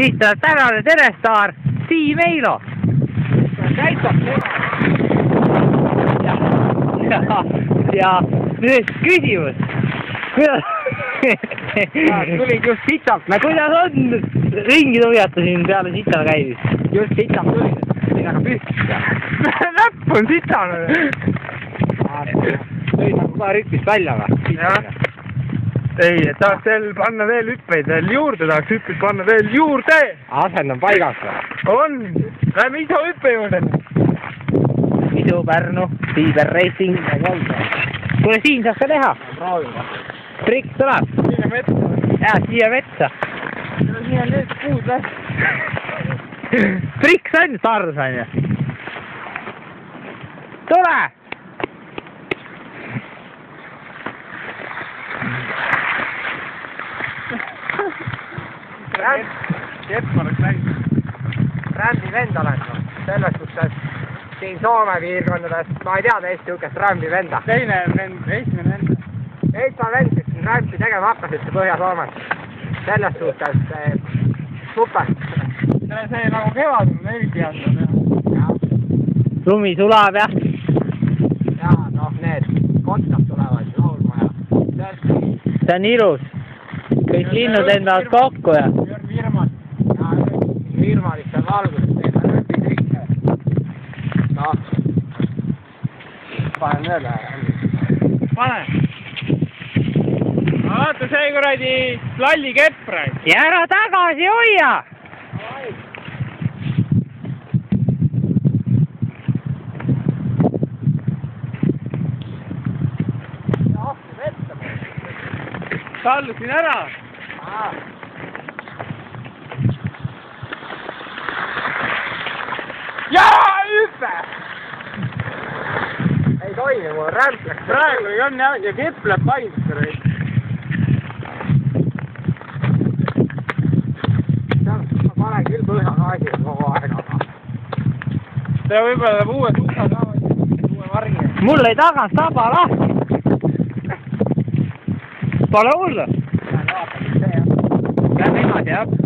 siis tuleb tänane telestaar Siim Eilo. Ja nüüd küsimus. Tulid just sitalt. Kuidas on ringi tuiatasin peale sital käimist? Just sitalt tulid. Midagi püsti. Näpp on sital. Tõi nagu ka rüppist välja või? Ei, tahaks veel panna veel hüppeid veel juurde, tahaks hüppeid panna veel juurde. Asend on paigas või? On. Lähme iso hüppe juurde. Isu, Pärnu, Tiiber Racing. Kuule, siin saab ka teha. Proovime. Triks tuleb. Siia metsa. Jaa, siia metsa. Siin on nüüd puud läht. Triks on, Sars on ju. Tule! Kepp oleks läinud. Rämbi vend olen. Selles suhtes siin Soome piirkondades, ma ei tea teist niisugust rämbi venda. Teine vend, esimene vend. Eestmaa vend, kes siin rämpi tegema hakkas üldse Põhja-Soomes. Selles suhtes super. See nagu kevad on eriti andnud. Lumi sulab ja? Jaa, noh need kotkad tulevad laulma ja see on ilus. Kõik linnud endavad kokku ja? Virmad. Jaa, virmalisse valgust teeme rüppi tükke. Noh. Panen veel ära. Pane. Vaata see kuradi lalli keppra. Ja ära tagasi hoia! Tallusin ära. Jaa, hüppe! Ei toimi, mul rämp läks. Praegu ei on ja kepp läheb paindus. Ma panen küll põhjagaasi kogu aeg. See võib-olla läheb uue suusa saama, uue vargi. Mul ei tagant saba lahti. Pole hullu. Lähme edasi, jah.